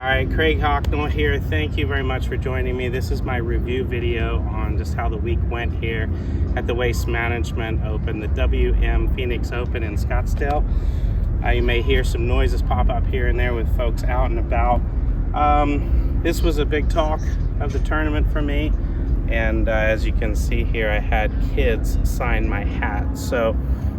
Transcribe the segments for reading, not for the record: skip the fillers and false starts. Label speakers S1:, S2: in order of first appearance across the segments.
S1: All right, Craig Hocknull here. Thank you very much for joining me. This is my review video on just how the week went here at the Waste Management Open, the WM Phoenix Open in Scottsdale. You may hear some noises pop up here and there with folks out and about. This was a big talk of the tournament for me, and as you can see here, I had kids sign my hat. So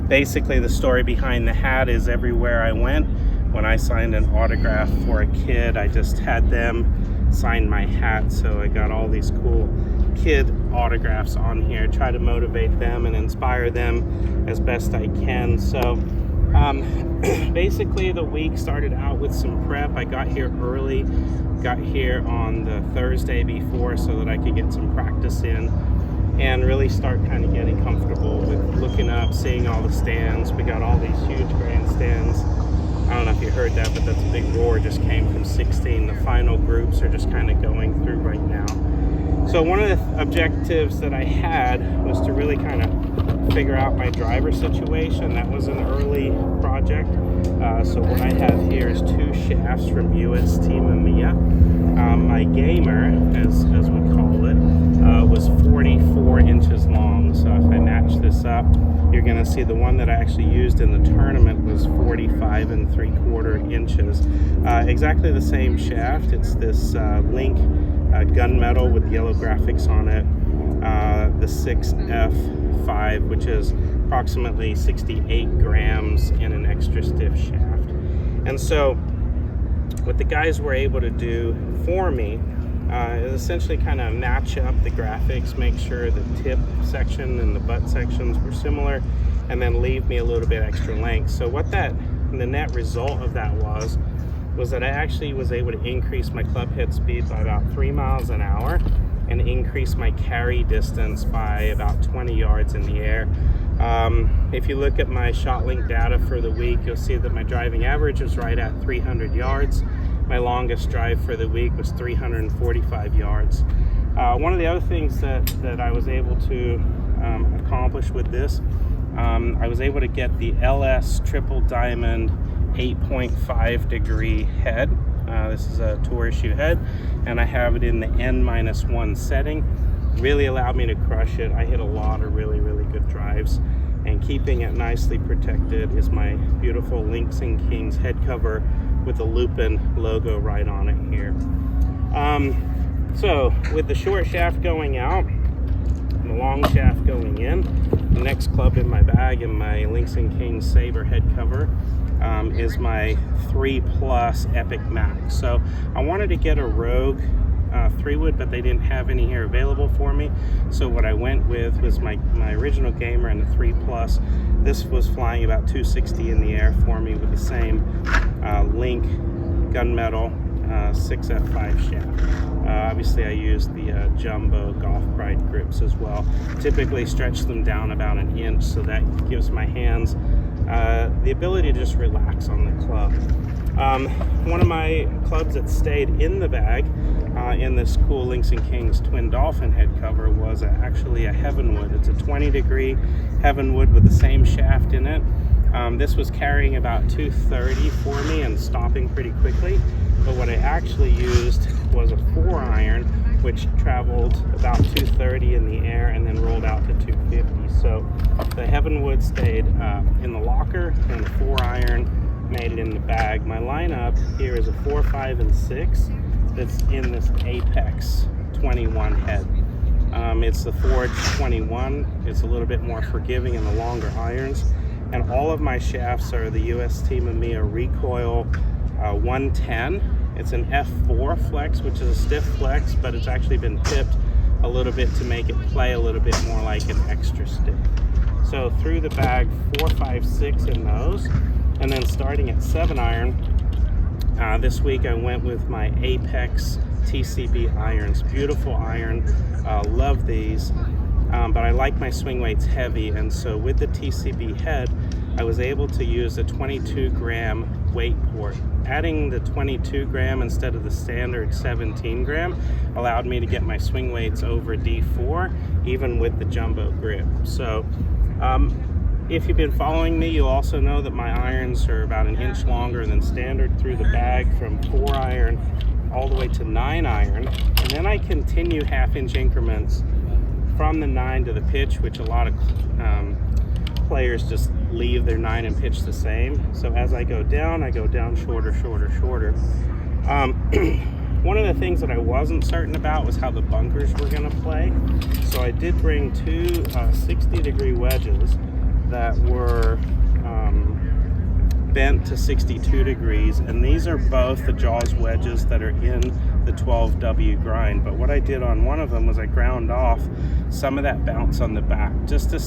S1: basically the story behind the hat is everywhere I went, when I signed an autograph for a kid, I just had them sign my hat. So I got all these cool kid autographs on here, try to motivate them and inspire them as best I can. So basically the week started out with some prep. I got here early, got here on the Thursday before so that I could get some practice in and really start kind of getting comfortable with looking up, seeing all the stands. We got all these huge grandstands. I don't know if you heard that, but that's a big roar just came from 16. The final groups are just kind of going through right now. So one of the objectives that I had was to really kind of figure out my driver situation. That was an early project. So what I have here is two shafts from US Team EMEA. My gamer, as we call it, was 44 inches long. So if I match this up, you're going to see the one that I actually used in the tournament was 45 3/4 inches. Exactly the same shaft. It's this Link gunmetal with yellow graphics on it. The 6F5, which is approximately 68 grams in an extra stiff shaft. And so what the guys were able to do for me is essentially kind of match up the graphics, make sure the tip section and the butt sections were similar, and then leave me a little bit extra length. So what the net result of that was that I actually was able to increase my club head speed by about 3 miles an hour and increase my carry distance by about 20 yards in the air. If you look at my ShotLink data for the week, you'll see that my driving average was right at 300 yards. My longest drive for the week was 345 yards. One of the other things that I was able to accomplish with this, I was able to get the LS Triple Diamond 8.5 degree head. This is a tour issue head, and I have it in the N-1 setting. Really allowed me to crush it. I hit a lot of really good drives, and keeping it nicely protected is my beautiful Links and Kings head cover with the Lupin logo right on it here. So with the short shaft going out and the long shaft going in, the next club in my bag and my Links and Kings Saber head cover is my 3+ Epic Max. So I wanted to get a Rogue 3-wood, but they didn't have any here available for me. So what I went with was my original gamer and the 3+. This was flying about 260 in the air for me with the same Link gunmetal 6F5 shaft. Obviously I used the Jumbo Golf Pride grips as well. Typically stretch them down about 1 inch, so that gives my hands the ability to just relax on the club. One of my clubs that stayed in the bag in this cool Links and Kings Twin Dolphin head cover was actually a Heavenwood. It's a 20 degree Heavenwood with the same shaft in it. This was carrying about 230 for me and stopping pretty quickly, but what I actually used was a 4-iron which traveled about 230 in the air and then rolled out to 250. So the Heavenwood stayed in the locker, and the 4-iron made it in the bag. My lineup here is a 4, 5, and 6 that's in this Apex 21 head. It's the Forge 21. It's a little bit more forgiving in the longer irons, and all of my shafts are the US Team EMEA Recoil 110. It's an F4 flex, which is a stiff flex, but it's actually been tipped a little bit to make it play a little bit more like an extra stick. So through the bag, 4, 5, 6 in those. And then starting at 7-iron, this week I went with my Apex TCB irons. Beautiful iron, love these, but I like my swing weights heavy, and so with the TCB head, I was able to use a 22 gram weight port. Adding the 22 gram instead of the standard 17 gram allowed me to get my swing weights over D4, even with the jumbo grip. So If you've been following me, you'll also know that my irons are about an inch longer than standard through the bag, from 4 iron all the way to 9 iron. And then I continue half-inch increments from the 9 to the pitch, which a lot of players just leave their 9 and pitch the same. So as I go down shorter, shorter, shorter. One of the things that I wasn't certain about was how the bunkers were going to play. So I did bring two 60-degree wedges that were bent to 62 degrees, and these are both the Jaws wedges that are in the 12W grind. But what I did on one of them was I ground off some of that bounce on the back, just to,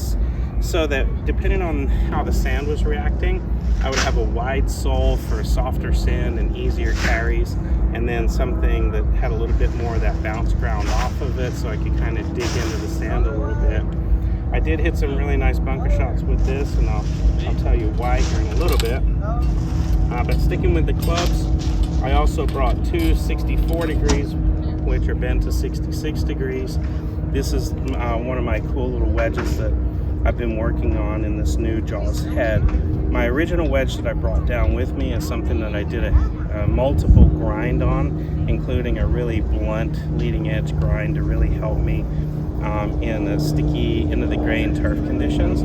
S1: so that depending on how the sand was reacting, I would have a wide sole for softer sand and easier carries, and then something that had a little bit more of that bounce ground off of it, so I could kind of dig into the sand a little bit. I did hit some really nice bunker shots with this, and I'll tell you why here in a little bit. But sticking with the clubs, I also brought two 64 degrees, which are bent to 66 degrees. This is one of my cool little wedges that I've been working on in this new Jaws head. My original wedge that I brought down with me is something that I did a multiple grind on, including a really blunt leading edge grind to really help me in the sticky, into the grain turf conditions.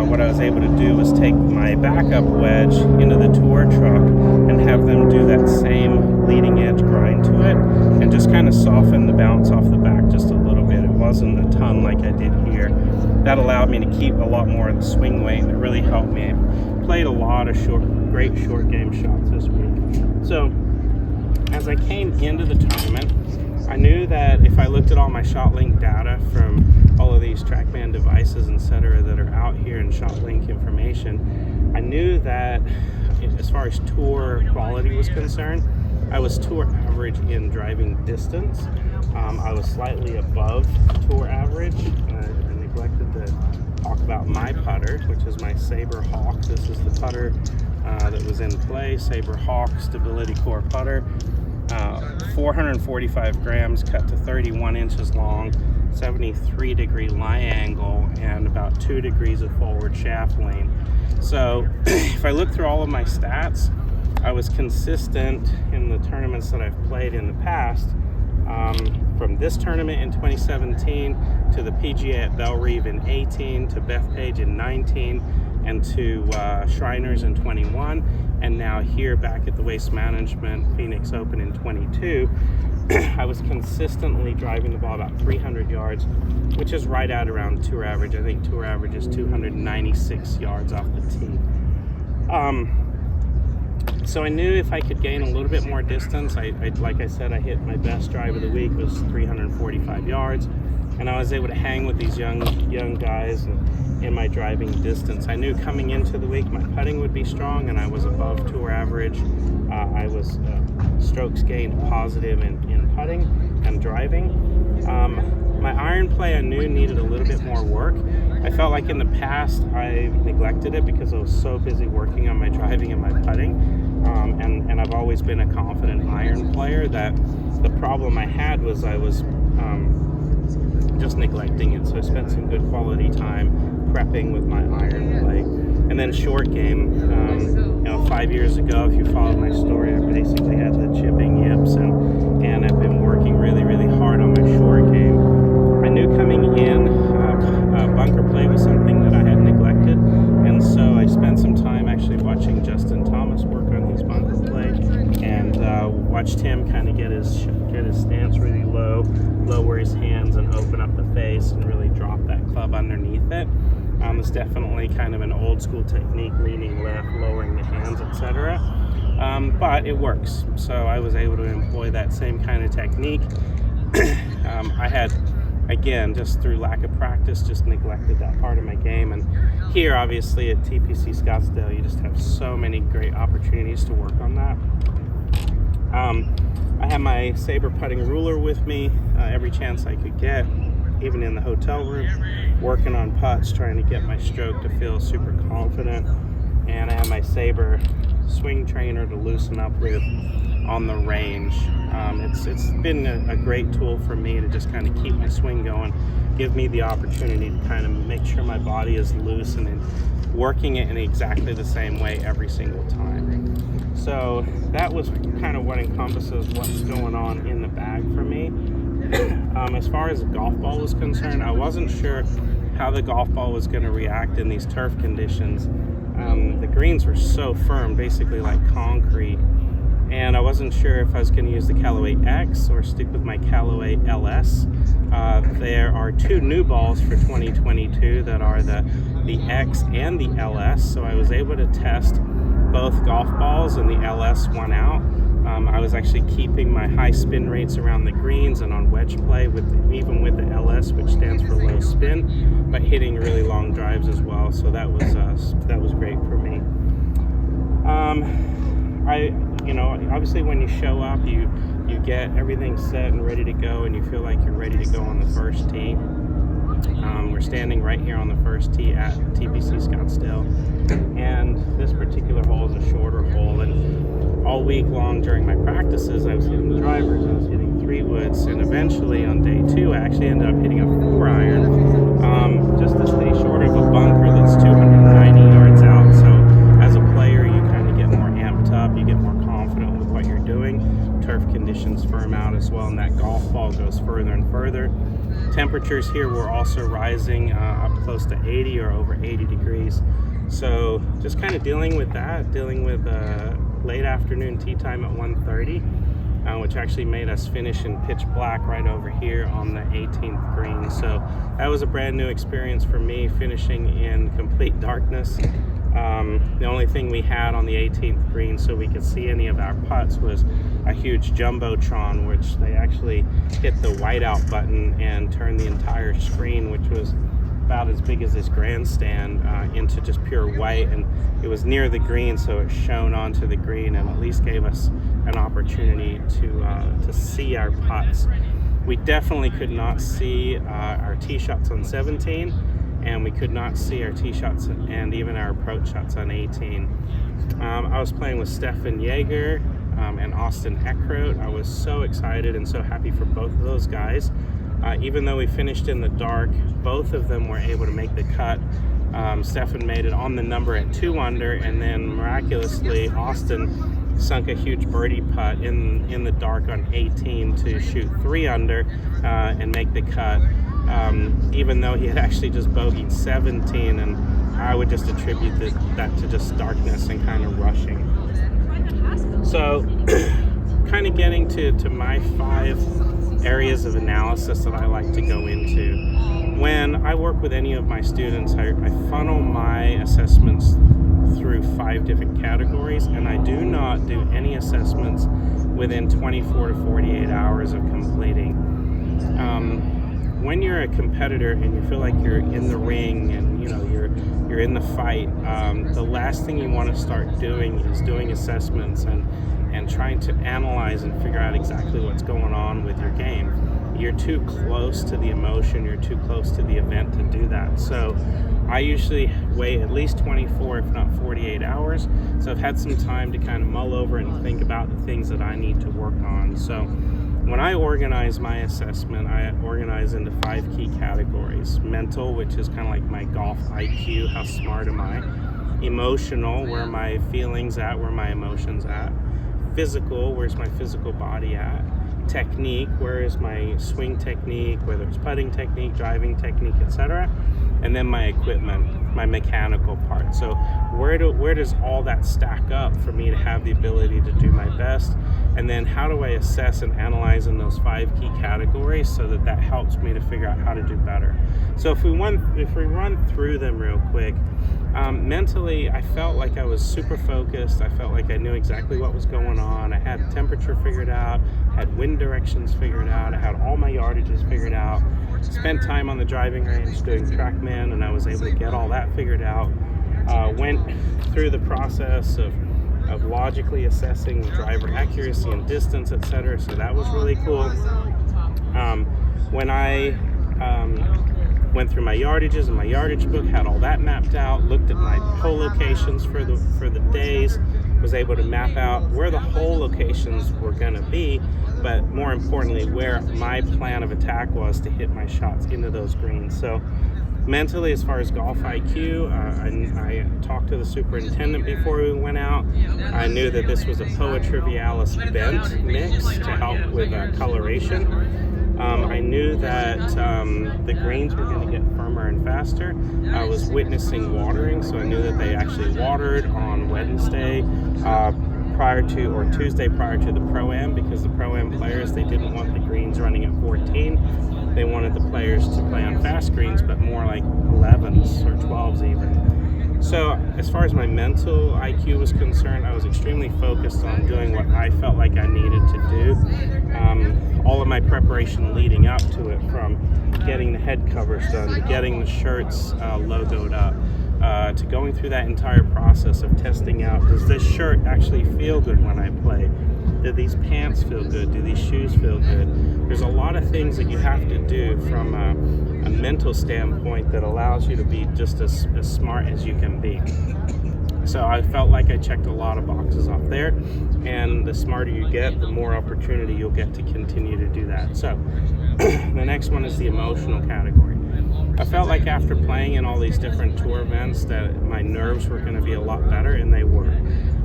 S1: What I was able to do was take my backup wedge into the tour truck and have them do that same leading edge grind to it, and just kind of soften the bounce off the back just a little bit. It wasn't a ton like I did here. That allowed me to keep a lot more of the swing weight, and it really helped me. Played a lot of great short game shots this week. So as I came into the tournament, I knew that if I looked at all my ShotLink data from all of these TrackMan devices, etc., that are out here in ShotLink information, I knew that as far as tour quality was concerned, I was tour average in driving distance. I was slightly above tour average. I neglected to talk about my putter, which is my Sabre Hawk. This is the putter that was in play, Sabre Hawk Stability Core putter. 445 grams, cut to 31 inches long, 73 degree lie angle, and about 2 degrees of forward shaft lane. So if I look through all of my stats, I was consistent in the tournaments that I've played in the past, from this tournament in 2017 to the PGA at Bellerive in 18, to Bethpage in 19, and to Shriners in 21, and now here back at the Waste Management Phoenix Open in 22. I was consistently driving the ball about 300 yards, which is right at around tour average. I think tour average is 296 yards off the tee. So I knew if I could gain a little bit more distance, like I said, I hit my best drive of the week was 345 yards, and I was able to hang with these young guys in my driving distance. I knew coming into the week my putting would be strong, and I was above tour average. I was strokes gained positive in putting and driving. My iron play I knew needed a little bit more work. I felt like in the past I neglected it because I was so busy working on my driving and my putting, and I've always been a confident iron player, that the problem I had was I was just neglecting it. So I spent some good quality time prepping with my iron play. And then short game, 5 years ago, if you followed my story, I basically had the chipping yips, and I've been working really, really hard on my short game. I knew coming in, bunker play was something that I had neglected, and so I spent some time actually watching Justin Thomas work on his bunker play, and watched him kind of get his stance really low, lower his hands and open up the face and really drop that club underneath it. It's definitely kind of an old school technique, leaning left, lowering the hands, etc. But it works. So I was able to employ that same kind of technique. I had, again, just through lack of practice, just neglected that part of my game. And here, obviously, at TPC Scottsdale, you just have so many great opportunities to work on that. I had my Sabre putting ruler with me every chance I could get, even in the hotel room, working on putts, trying to get my stroke to feel super confident. And I have my Sabre swing trainer to loosen up with on the range. It's been a great tool for me to just kind of keep my swing going, give me the opportunity to kind of make sure my body is loose and then working it in exactly the same way every single time. So that was kind of what encompasses what's going on in the bag for me. As far as the golf ball was concerned, I wasn't sure how the golf ball was going to react in these turf conditions. The greens were so firm, basically like concrete, and I wasn't sure if I was going to use the Callaway X or stick with my Callaway LS. There are two new balls for 2022 that are the X and the LS, so I was able to test both golf balls, and the LS won out. I was actually keeping my high spin rates around the greens and on wedge play, even with the LS, which stands for low spin, but hitting really long drives as well. So that was great for me. Obviously when you show up, you get everything set and ready to go, and you feel like you're ready to go on the first tee. We're standing right here on the first tee at TPC Scottsdale, and this particular hole is a shorter hole, and all week long during my practices I was hitting the drivers, I was hitting 3-woods, and eventually on day 2 I actually ended up hitting a 4-iron just to stay short of a bunker that's 290 yards out. So as a player, you kind of get more amped up, you get more confident with what you're doing. Turf conditions firm out as well, and that golf ball goes further and further. Temperatures here were also rising up close to 80 or over 80 degrees. So just kind of dealing with late afternoon tee time at 1:30, which actually made us finish in pitch black right over here on the 18th green. So that was a brand new experience for me, finishing in complete darkness. The only thing we had on the 18th green so we could see any of our putts was a huge jumbotron, which they actually hit the whiteout button and turned the entire screen, which was about as big as this grandstand, into just pure white, and it was near the green, so it shone onto the green and at least gave us an opportunity to see our putts. We definitely could not see our tee shots on 17, and we could not see our tee shots and even our approach shots on 18. I was playing with Stefan Jaeger and Austin Eckroat. I was so excited and so happy for both of those guys. Even though we finished in the dark, both of them were able to make the cut. Stefan made it on the number at 2 under, and then miraculously Austin sunk a huge birdie putt in the dark on 18 to shoot 3 under and make the cut. Even though he had actually just bogeyed 17, and I would just attribute that to just darkness and kind of rushing. So kind of getting to my 5 areas of analysis that I like to go into. When I work with any of my students, I funnel my assessments through 5 different categories, and I do not do any assessments within 24 to 48 hours of completing. When you're a competitor and you feel like you're in the ring and you're in the fight, the last thing you want to start doing is doing assessments and trying to analyze and figure out exactly what's going on with your game. You're too close to the emotion, you're too close to the event to do that. So I usually wait at least 24, if not 48 hours. So I've had some time to kind of mull over and think about the things that I need to work on. So when I organize my assessment, I organize into 5 key categories. Mental, which is kind of like my golf IQ, how smart am I? Emotional, where are my feelings at, where are my emotions at? Physical, where's my physical body at? Technique, where is my swing technique, whether it's putting technique, driving technique, etc. And then my equipment, my mechanical part. So where does all that stack up for me to have the ability to do my best? And then how do I assess and analyze in those 5 key categories so that helps me to figure out how to do better? So if we run through them real quick, mentally I felt like I was super focused. I felt like I knew exactly what was going on. I had temperature figured out, had wind directions figured out, I had all my yardages figured out. Spent time on the driving range doing TrackMan, and I was able to get all that figured out. Went through the process of logically assessing driver accuracy and distance, etc. So that was really cool. When I went through my yardages and my yardage book, had all that mapped out, looked at my hole locations for the days, was able to map out where the hole locations were going to be, but more importantly, where my plan of attack was to hit my shots into those greens. So mentally, as far as golf IQ, I talked to the superintendent before we went out. I knew that this was a Poa Trivialis bent mix to help with coloration. I knew that the greens were going to get firmer and faster. I was witnessing watering, so I knew that they actually watered on Wednesday Tuesday prior to the Pro-Am, because the Pro-Am players, they didn't want the greens running at 14. They wanted the players to play on fast greens, but more like 11s or 12s even. So as far as my mental IQ was concerned, I was extremely focused on doing what I felt like I needed to do. All of my preparation leading up to it, from getting the head covers done, to getting the shirts logoed up, to going through that entire process of testing out, does this shirt actually feel good when I play? Do these pants feel good? Do these shoes feel good? There's a lot of things that you have to do from a mental standpoint that allows you to be just as smart as you can be. So I felt like I checked a lot of boxes off there, and the smarter you get, the more opportunity you'll get to continue to do that. So the next one is the emotional category. I felt like after playing in all these different tour events that my nerves were going to be a lot better, and they were.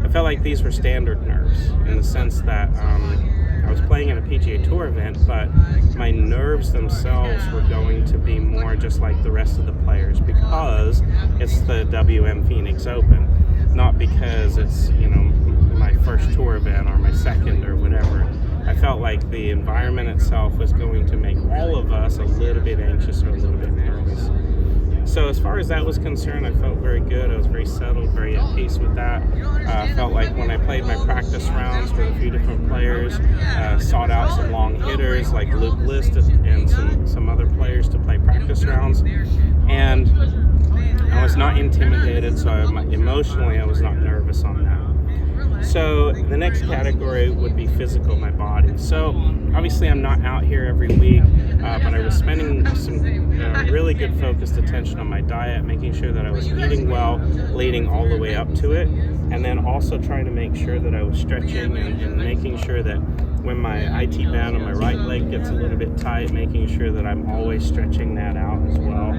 S1: I felt like these were standard nerves in the sense that I was playing at a PGA Tour event, but my nerves themselves were going to be more just like the rest of the players, because it's the WM Phoenix Open, not because it's, my first tour event or my second or whatever. I felt like the environment itself was going to make all of us a little bit anxious or a little bit nervous. So as far as that was concerned, I felt very good. I was very settled, very at peace with that. I felt like when I played my practice rounds with a few different players, sought out some long hitters like Luke List and some other players to play practice rounds. And I was not intimidated, so emotionally I was not nervous on that. So the next category would be physical, my body. So obviously I'm not out here every week, but I was spending some really good focused attention on my diet, making sure that I was eating well, leading all the way up to it, and then also trying to make sure that I was stretching and making sure that when my IT band on my right leg gets a little bit tight, making sure that I'm always stretching that out as well.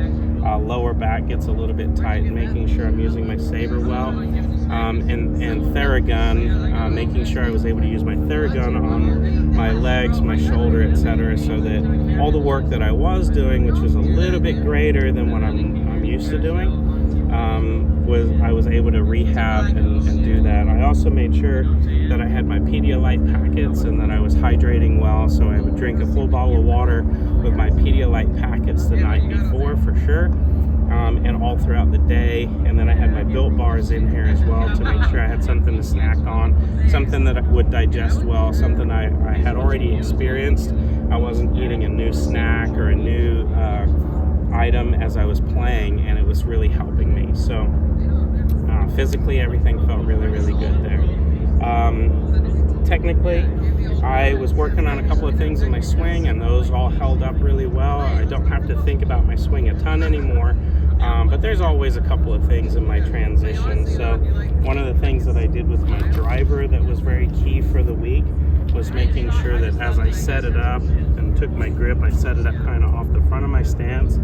S1: Lower back gets a little bit tight, making sure I'm using my saber well. And Theragun, making sure I was able to use my Theragun on my legs, my shoulder, etc., so that all the work that I was doing, which was a little bit greater than what I'm used to doing, I was able to rehab and do that. I also made sure that I had my Pedialyte packets and that I was hydrating well, so I would drink a full bottle of water with my Pedialyte packets the night before for sure, and all throughout the day. And then I had my Built bars in here as well to make sure I had something to snack on, something that would digest well, something I had already experienced. I wasn't eating a new snack or a new item as I was playing, and it was really helping me. So physically everything felt really, really good there. Technically, I was working on a couple of things in my swing, and those all held up really well. I don't have to think about my swing a ton anymore, but there's always a couple of things in my transition. So one of the things that I did with my driver that was very key for the week was making sure that as I set it up and took my grip, I set it up kind of off the front of my stance.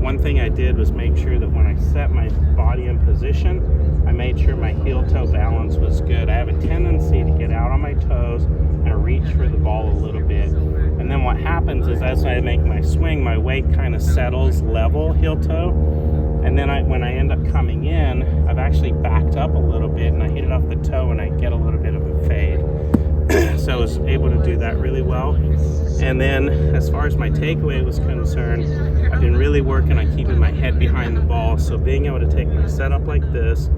S1: One thing I did was make sure that when I set my body in position, I made sure my heel-toe balance was good. I have a tendency to get out on my toes and reach for the ball a little bit. And then what happens is as I make my swing, my weight kind of settles level heel-toe. And then when I end up coming in, I've actually backed up a little bit and I hit it off the toe and I get a little bit of a fade. So I was able to do that really well. And then as far as my takeaway was concerned, I've been really working on keeping my head behind the ball. So being able to take my setup like this,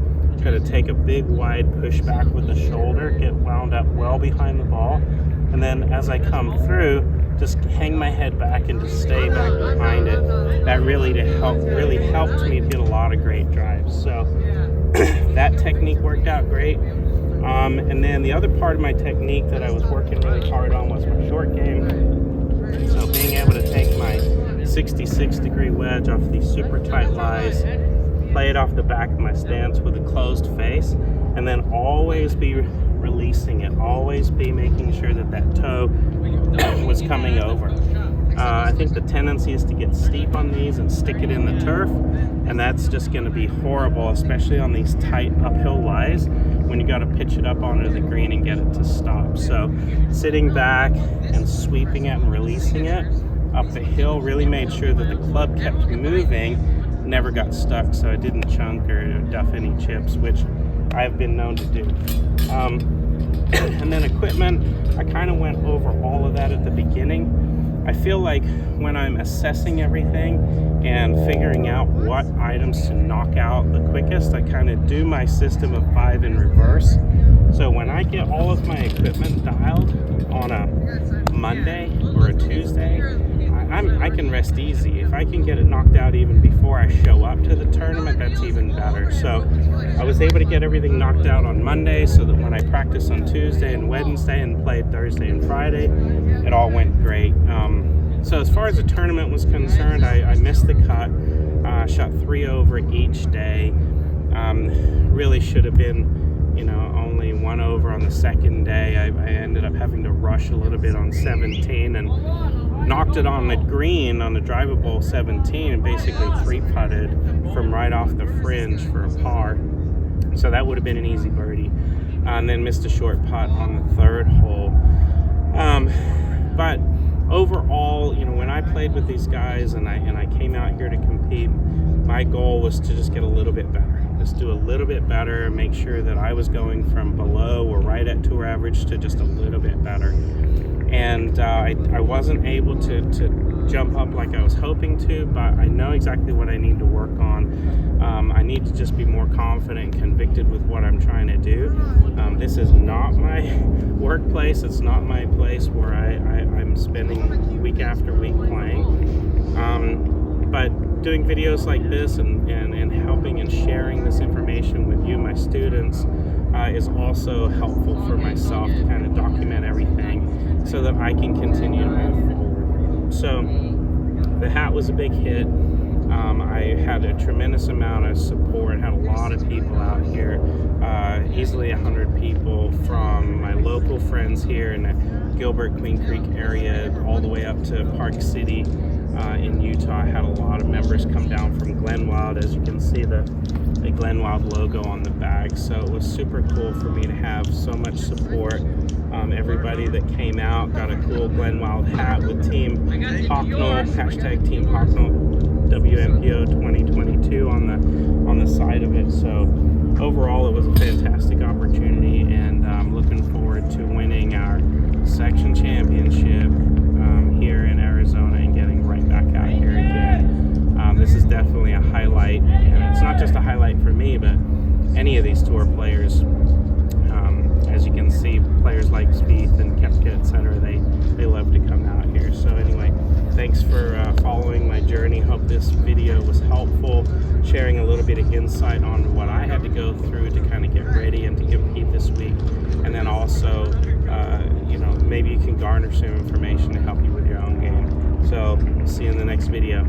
S1: kind of take a big wide push back with the shoulder, get wound up well behind the ball. And then as I come through, just hang my head back and just stay back behind it. That really helped me to hit a lot of great drives. So that technique worked out great. And then the other part of my technique that I was working really hard on was my short game. So being able to take my 66-degree wedge off these super tight lies, play it off the back of my stance with a closed face, and then always be releasing it, always be making sure that that toe was coming over. I think the tendency is to get steep on these and stick it in the turf, and that's just going to be horrible, especially on these tight uphill lies when you got to pitch it up onto the green and get it to stop. So sitting back and sweeping it and releasing it up the hill really made sure that the club kept moving, never got stuck, so I didn't chunk or duff any chips, which I've been known to do. And then equipment, I kind of went over all of that at the beginning. I feel like when I'm assessing everything and figuring out what items to knock out the quickest, I kind of do my system of 5 in reverse. So when I get all of my equipment dialed on a Monday or a Tuesday, I can rest easy. If I can get it knocked out even before I show up to the tournament, that's even better. So I was able to get everything knocked out on Monday so that when I practiced on Tuesday and Wednesday and played Thursday and Friday, it all went great. So as far as the tournament was concerned, I missed the cut. Shot 3 over each day. Really should have been, only 1 over on the second day. I ended up having to rush a little bit on 17 and knocked it on the green on the drivable 17 and basically 3-putted from right off the fringe for a par. So that would have been an easy birdie. And then missed a short putt on the 3rd hole. But overall, when I played with these guys and I came out here to compete, my goal was to just get a little bit better. Just do a little bit better, make sure that I was going from below or right at tour average to just a little bit better. And I wasn't able to jump up like I was hoping to, but I know exactly what I need to work on. I need to just be more confident and convicted with what I'm trying to do. This is not my workplace. It's not my place where I'm spending week after week playing. But doing videos like this and helping and sharing this information with you, my students, is also helpful for myself to kind of document everything so that I can continue to move forward. So the hat was a big hit. I had a tremendous amount of support, had a lot of people out here, easily 100 people from my local friends here in the Gilbert, Queen Creek area, all the way up to Park City in Utah. I had a lot of members come down from Glenwild, as you can see the Glenwild logo on the bag. So it was super cool for me to have so much support. Everybody that came out got a cool Glenwild hat with Team Hocknull, hashtag Team Hocknull WMPO 2022 on the side of it. So overall, it was a fantastic opportunity, and I'm looking forward to winning our section championship here in Arizona and getting right back out here again. This is definitely a highlight, and it's not just a highlight for me, but any of these tour players. As you can see, players like Spieth and Koepka, etc., they love to come out here. So anyway, thanks for following my journey. Hope this video was helpful, sharing a little bit of insight on what I had to go through to kind of get ready and to compete this week. And then also, maybe you can garner some information to help you with your own game. So see you in the next video.